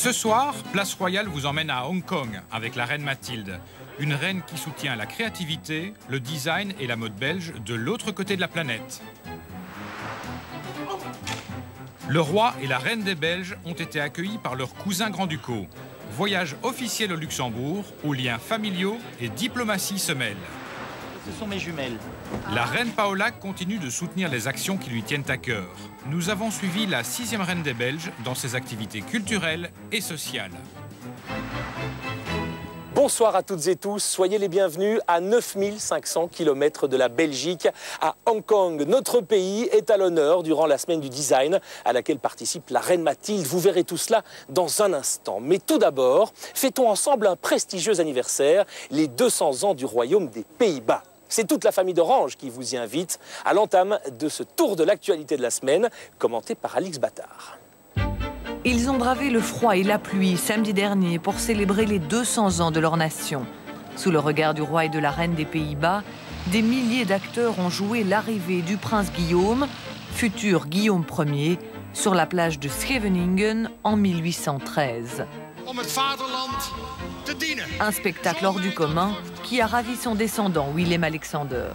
Ce soir, Place Royale vous emmène à Hong Kong avec la reine Mathilde. Une reine qui soutient la créativité, le design et la mode belge de l'autre côté de la planète. Le roi et la reine des Belges ont été accueillis par leurs cousins grand-ducaux. Voyage officiel au Luxembourg, où liens familiaux et diplomatie se mêlent. Ce sont mes jumelles. La reine Paola continue de soutenir les actions qui lui tiennent à cœur. Nous avons suivi la 6e reine des Belges dans ses activités culturelles et sociales. Bonsoir à toutes et tous, soyez les bienvenus à 9500 km de la Belgique, à Hong Kong. Notre pays est à l'honneur durant la semaine du design à laquelle participe la reine Mathilde. Vous verrez tout cela dans un instant. Mais tout d'abord, fêtons ensemble un prestigieux anniversaire, les 200 ans du royaume des Pays-Bas. C'est toute la famille d'Orange qui vous y invite à l'entame de ce tour de l'actualité de la semaine, commenté par Alix Battard. Ils ont bravé le froid et la pluie samedi dernier pour célébrer les 200 ans de leur nation. Sous le regard du roi et de la reine des Pays-Bas, des milliers d'acteurs ont joué l'arrivée du prince Guillaume, futur Guillaume Ier, sur la plage de Scheveningen en 1813. Un spectacle hors du commun qui a ravi son descendant Willem Alexander.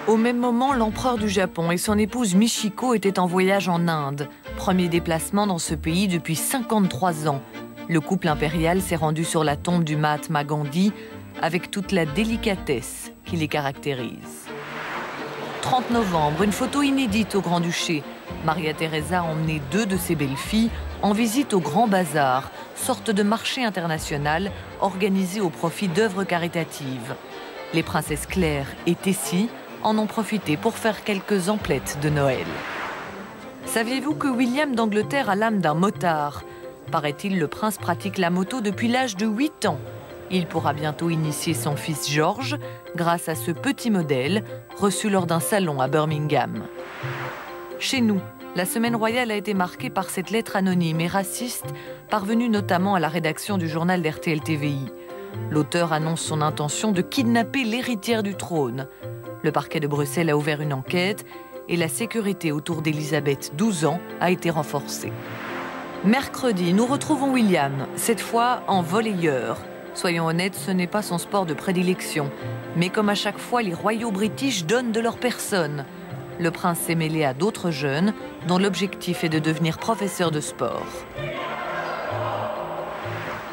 Au même moment, l'empereur du Japon et son épouse Michiko étaient en voyage en Inde. Premier déplacement dans ce pays depuis 53 ans. Le couple impérial s'est rendu sur la tombe du Mahatma Gandhi avec toute la délicatesse qui les caractérise. 30 novembre, une photo inédite au Grand-Duché. Maria Teresa a emmené 2 de ses belles-filles en visite au Grand Bazar, sorte de marché international organisé au profit d'œuvres caritatives. Les princesses Claire et Tessie en ont profité pour faire quelques emplettes de Noël. Saviez-vous que William d'Angleterre a l'âme d'un motard? Paraît-il, le prince pratique la moto depuis l'âge de 8 ans. Il pourra bientôt initier son fils George grâce à ce petit modèle reçu lors d'un salon à Birmingham. Chez nous, la semaine royale a été marquée par cette lettre anonyme et raciste parvenue notamment à la rédaction du journal d'RTL TVI. L'auteur annonce son intention de kidnapper l'héritière du trône. Le parquet de Bruxelles a ouvert une enquête et la sécurité autour d'Elisabeth, 12 ans, a été renforcée. Mercredi, nous retrouvons William, cette fois en volleyeur. Soyons honnêtes, ce n'est pas son sport de prédilection. Mais comme à chaque fois, les royaux british donnent de leur personne. Le prince s'est mêlé à d'autres jeunes dont l'objectif est de devenir professeur de sport.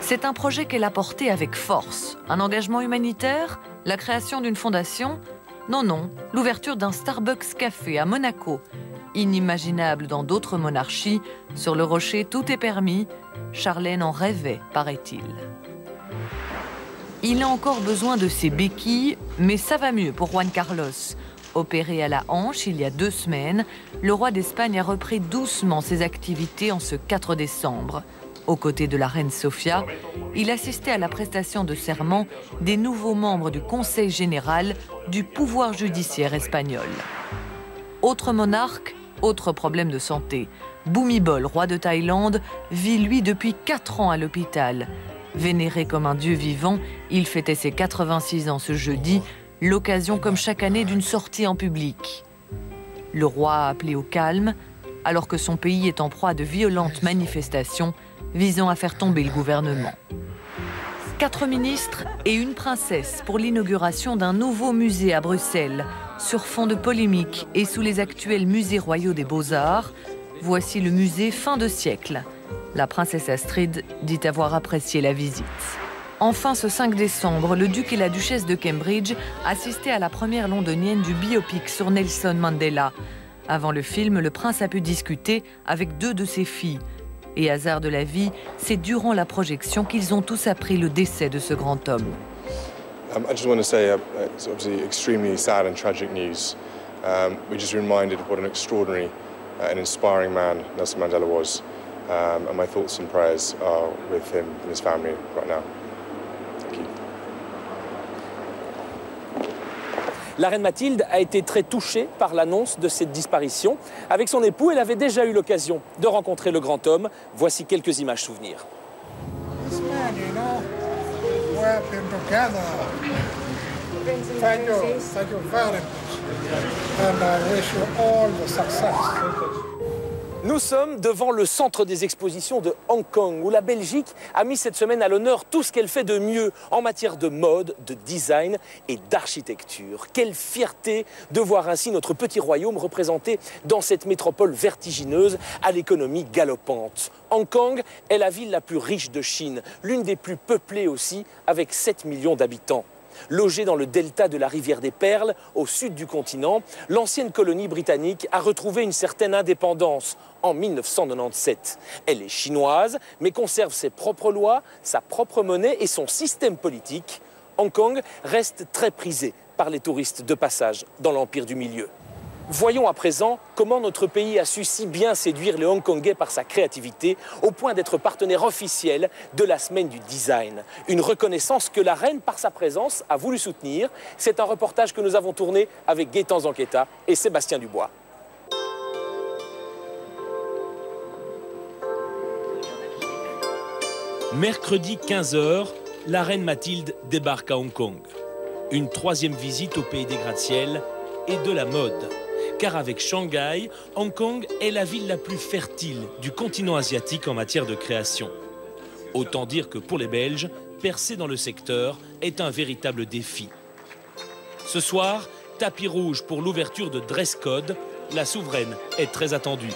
C'est un projet qu'elle a porté avec force. Un engagement humanitaire? La création d'une fondation? Non, l'ouverture d'un Starbucks Café à Monaco. Inimaginable dans d'autres monarchies, sur le rocher tout est permis. Charlène en rêvait, paraît-il. Il a encore besoin de ses béquilles, mais ça va mieux pour Juan Carlos. Opéré à la hanche il y a 2 semaines, le roi d'Espagne a repris doucement ses activités en ce 4 décembre. Aux côtés de la reine Sofia, il assistait à la prestation de serment des nouveaux membres du Conseil général du pouvoir judiciaire espagnol. Autre monarque, autre problème de santé. Bhumibol, roi de Thaïlande, vit lui depuis 4 ans à l'hôpital. Vénéré comme un dieu vivant, il fêtait ses 86 ans ce jeudi, l'occasion comme chaque année d'une sortie en public. Le roi a appelé au calme, alors que son pays est en proie à de violentes manifestations visant à faire tomber le gouvernement. 4 ministres et une princesse pour l'inauguration d'un nouveau musée à Bruxelles. Sur fond de polémique et sous les actuels musées royaux des Beaux-Arts, voici le musée fin de siècle. La princesse Astrid dit avoir apprécié la visite. Enfin, ce 5 décembre, le duc et la duchesse de Cambridge assistaient à la première londonienne du biopic sur Nelson Mandela. Avant le film, le prince a pu discuter avec 2 de ses filles. Et hasard de la vie, c'est durant la projection qu'ils ont tous appris le décès de ce grand homme. I just want to say it's obviously extremely sad and tragic news. We're just reminded of what an extraordinary and inspiring man Nelson Mandela was. And my thoughts and prayers are with him and his family right now. Thank you. La reine Mathilde a été très touchée par l'annonce de cette disparition. Avec son époux, elle avait déjà eu l'occasion de rencontrer le grand homme. Voici quelques images souvenirs. This man, you know, we have been together. Thank you very much. And I wish you all the success. Nous sommes devant le centre des expositions de Hong Kong, où la Belgique a mis cette semaine à l'honneur tout ce qu'elle fait de mieux en matière de mode, de design et d'architecture. Quelle fierté de voir ainsi notre petit royaume représenté dans cette métropole vertigineuse à l'économie galopante. Hong Kong est la ville la plus riche de Chine, l'une des plus peuplées aussi, avec 7 millions d'habitants. Logée dans le delta de la rivière des Perles, au sud du continent, l'ancienne colonie britannique a retrouvé une certaine indépendance en 1997. Elle est chinoise, mais conserve ses propres lois, sa propre monnaie et son système politique. Hong Kong reste très prisé par les touristes de passage dans l'Empire du Milieu. Voyons à présent comment notre pays a su si bien séduire les Hongkongais par sa créativité, au point d'être partenaire officiel de la semaine du design. Une reconnaissance que la reine, par sa présence, a voulu soutenir. C'est un reportage que nous avons tourné avec Gaëtan Zanqueta et Sébastien Dubois. Mercredi 15h, la reine Mathilde débarque à Hong Kong. Une troisième visite au pays des gratte-ciel et de la mode. Car avec Shanghai, Hong Kong est la ville la plus fertile du continent asiatique en matière de création. Autant dire que pour les Belges, percer dans le secteur est un véritable défi. Ce soir, tapis rouge pour l'ouverture de Dress Code, la souveraine est très attendue.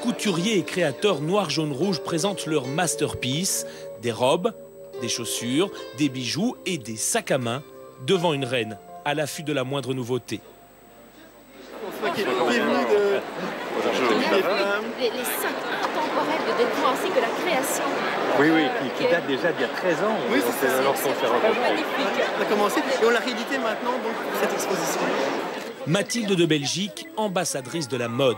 Couturiers et créateurs noir-jaune-rouge présentent leur masterpiece, des robes, des chaussures, des bijoux et des sacs à main devant une reine à l'affût de la moindre nouveauté. Les sacs intemporels de décor ainsi que la création. Oui, qui date déjà d'il y a 13 ans. Oui, c'est ça. Lorsqu'on s'est rencontrés. Magnifique. On a commencé et on l'a réédité maintenant donc, pour cette exposition. Mathilde de Belgique, ambassadrice de la mode.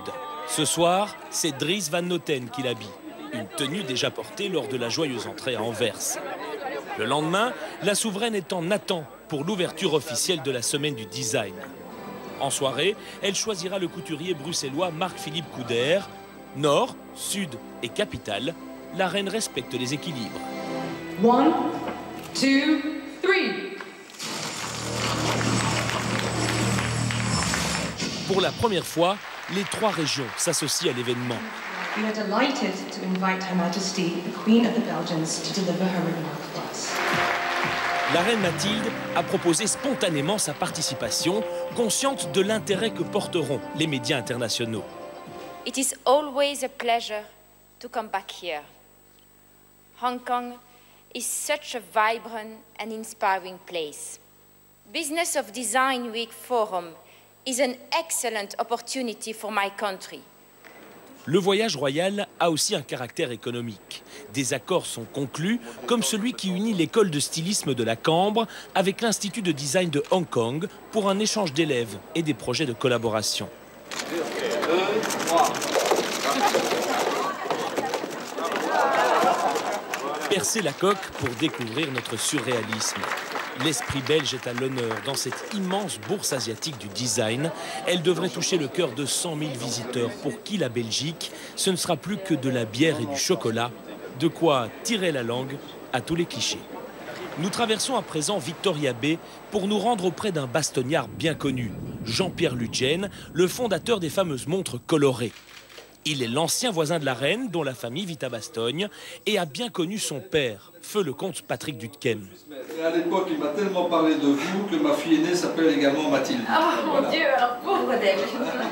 Ce soir, c'est Dries Van Noten qui l'habille. Une tenue déjà portée lors de la joyeuse entrée à Anvers. Le lendemain, la souveraine est en attente pour l'ouverture officielle de la semaine du design. En soirée, elle choisira le couturier bruxellois Marc-Philippe Couder. Nord, Sud et Capitale, la reine respecte les équilibres. 1, 2, 3. Pour la première fois, les trois régions s'associent à l'événement. We are delighted to invite Her Majesty, the Queen of the Belgians, to deliver her remark to us. La reine Mathilde a proposé spontanément sa participation, consciente de l'intérêt que porteront les médias internationaux. It is always a pleasure to come back here. Hong Kong is such a vibrant and inspiring place. Business of Design Week Forum is an excellent opportunity for my country. Le voyage royal a aussi un caractère économique. Des accords sont conclus, comme celui qui unit l'école de stylisme de la Cambre avec l'Institut de design de Hong Kong pour un échange d'élèves et des projets de collaboration. Percer la coque pour découvrir notre surréalisme. L'esprit belge est à l'honneur dans cette immense bourse asiatique du design. Elle devrait toucher le cœur de 100 000 visiteurs pour qui la Belgique, ce ne sera plus que de la bière et du chocolat. De quoi tirer la langue à tous les clichés. Nous traversons à présent Victoria Bay pour nous rendre auprès d'un bastonniard bien connu, Jean-Pierre Lutjen, le fondateur des fameuses montres colorées. Il est l'ancien voisin de la reine, dont la famille vit à Bastogne, et a bien connu son père, feu le comte Patrick Dutkem. Et à l'époque, il m'a tellement parlé de vous que ma fille aînée s'appelle également Mathilde. Oh mon Dieu, alors pauvre d'elle.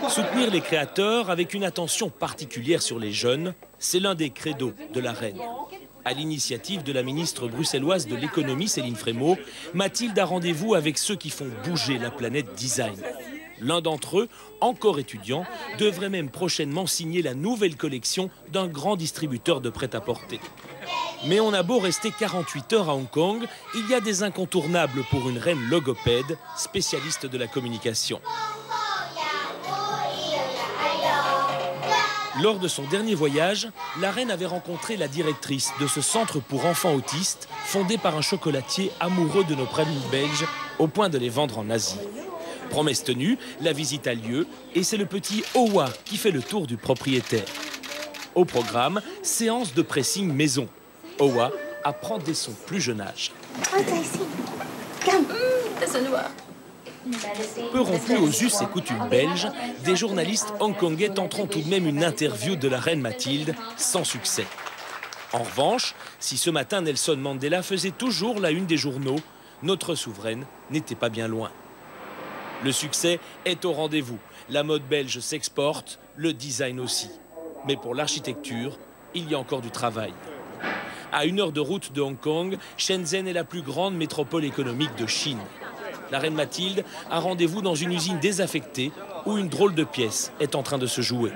Soutenir les créateurs avec une attention particulière sur les jeunes, c'est l'un des credos de la reine. À l'initiative de la ministre bruxelloise de l'économie Céline Frémaux, Mathilde a rendez-vous avec ceux qui font bouger la planète design. L'un d'entre eux, encore étudiant, devrait même prochainement signer la nouvelle collection d'un grand distributeur de prêt-à-porter. Mais on a beau rester 48 heures à Hong Kong, il y a des incontournables pour une reine logopède, spécialiste de la communication. Lors de son dernier voyage, la reine avait rencontré la directrice de ce centre pour enfants autistes, fondé par un chocolatier amoureux de nos pralines belges, au point de les vendre en Asie. Promesse tenue, la visite a lieu et c'est le petit Owa qui fait le tour du propriétaire. Au programme, séance de pressing maison. Owa apprend dès son plus jeune âge. Peu rompus aux us et coutumes belges, des journalistes hongkongais tenteront tout de même une interview de la reine Mathilde, sans succès. En revanche, si ce matin Nelson Mandela faisait toujours la une des journaux, notre souveraine n'était pas bien loin. Le succès est au rendez-vous. La mode belge s'exporte, le design aussi. Mais pour l'architecture, il y a encore du travail. À 1 heure de route de Hong Kong, Shenzhen est la plus grande métropole économique de Chine. La reine Mathilde a rendez-vous dans une usine désaffectée où une drôle de pièce est en train de se jouer.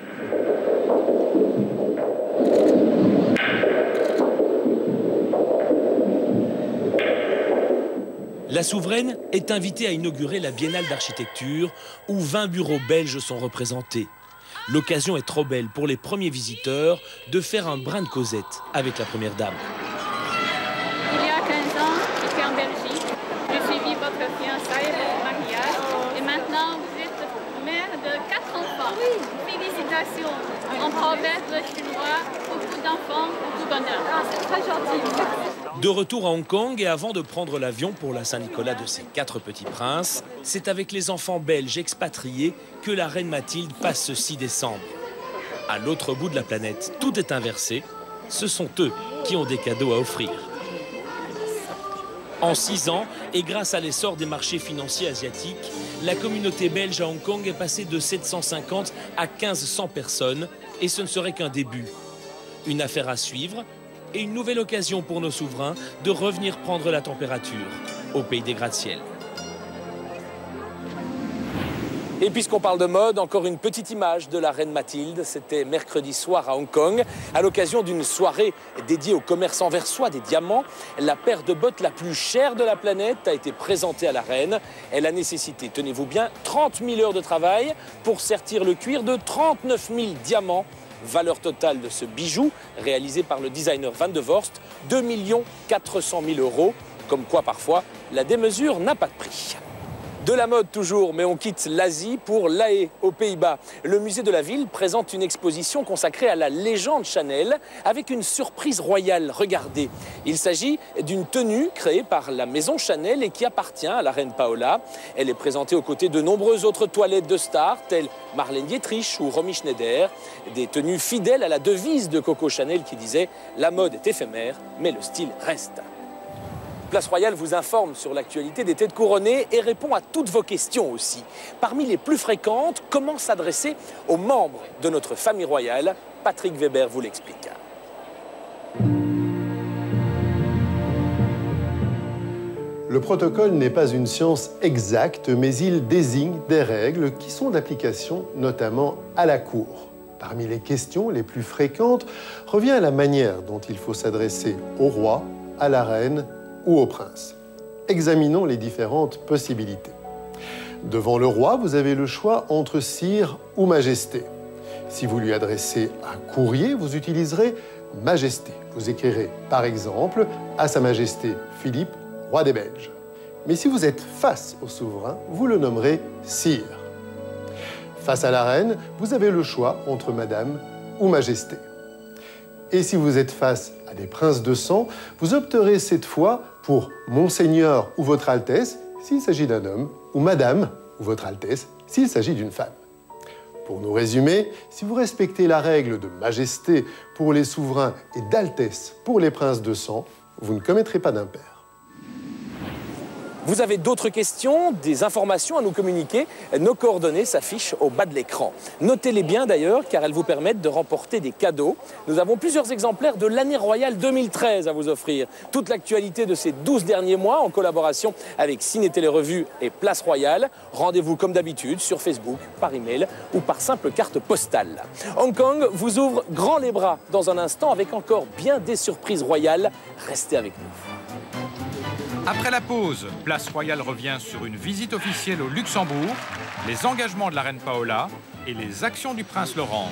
La souveraine est invitée à inaugurer la Biennale d'architecture où 20 bureaux belges sont représentés. L'occasion est trop belle pour les premiers visiteurs de faire un brin de causette avec la première dame. Il y a 15 ans, j'étais en Belgique. J'ai suivi votre fiançailles, votre mariage. Et maintenant, vous êtes mère de 4 enfants. Oui. Félicitations. En proverbe chinois, beaucoup d'enfants, beaucoup de bonheur. Ah, c'est très gentil. De retour à Hong Kong et avant de prendre l'avion pour la Saint-Nicolas de ses 4 petits princes, c'est avec les enfants belges expatriés que la reine Mathilde passe ce 6 décembre. À l'autre bout de la planète, tout est inversé. Ce sont eux qui ont des cadeaux à offrir. En 6 ans, et grâce à l'essor des marchés financiers asiatiques, la communauté belge à Hong Kong est passée de 750 à 1500 personnes, et ce ne serait qu'un début. Une affaire à suivre, et une nouvelle occasion pour nos souverains de revenir prendre la température au pays des gratte-ciel. Et puisqu'on parle de mode, encore une petite image de la reine Mathilde. C'était mercredi soir à Hong Kong, à l'occasion d'une soirée dédiée au commerce anversois des diamants. La paire de bottes la plus chère de la planète a été présentée à la reine. Elle a nécessité, tenez-vous bien, 30 000 heures de travail pour sertir le cuir de 39 000 diamants. Valeur totale de ce bijou, réalisé par le designer Van de Vorst, 2 400 000 €. Comme quoi, parfois, la démesure n'a pas de prix. De la mode toujours, mais on quitte l'Asie pour La Haye, aux Pays-Bas. Le musée de la ville présente une exposition consacrée à la légende Chanel avec une surprise royale. Regardez, il s'agit d'une tenue créée par la maison Chanel et qui appartient à la reine Paola. Elle est présentée aux côtés de nombreuses autres toilettes de stars telles Marlène Dietrich ou Romy Schneider. Des tenues fidèles à la devise de Coco Chanel qui disait « La mode est éphémère, mais le style reste ». Place Royale vous informe sur l'actualité des têtes couronnées et répond à toutes vos questions aussi. Parmi les plus fréquentes, comment s'adresser aux membres de notre famille royale? Patrick Weber vous l'explique. Le protocole n'est pas une science exacte, mais il désigne des règles qui sont d'application notamment à la cour. Parmi les questions les plus fréquentes revient la manière dont il faut s'adresser au roi, à la reine ou au prince. Examinons les différentes possibilités. Devant le roi, vous avez le choix entre sire ou majesté. Si vous lui adressez un courrier, vous utiliserez majesté. Vous écrirez par exemple à sa majesté Philippe, roi des Belges. Mais si vous êtes face au souverain, vous le nommerez sire. Face à la reine, vous avez le choix entre madame ou majesté. Et si vous êtes face à des princes de sang, vous opterez cette fois pour Monseigneur ou Votre Altesse, s'il s'agit d'un homme, ou Madame ou Votre Altesse, s'il s'agit d'une femme. Pour nous résumer, si vous respectez la règle de majesté pour les souverains et d'altesse pour les princes de sang, vous ne commettrez pas d'impair. Vous avez d'autres questions, des informations à nous communiquer? Nos coordonnées s'affichent au bas de l'écran. Notez-les bien d'ailleurs, car elles vous permettent de remporter des cadeaux. Nous avons plusieurs exemplaires de l'année royale 2013 à vous offrir. Toute l'actualité de ces 12 derniers mois en collaboration avec Ciné Télé Revue et Place Royale. Rendez-vous comme d'habitude sur Facebook, par email ou par simple carte postale. Hong Kong vous ouvre grand les bras dans un instant avec encore bien des surprises royales. Restez avec nous. Après la pause, Place Royale revient sur une visite officielle au Luxembourg, les engagements de la reine Paola et les actions du prince Laurent.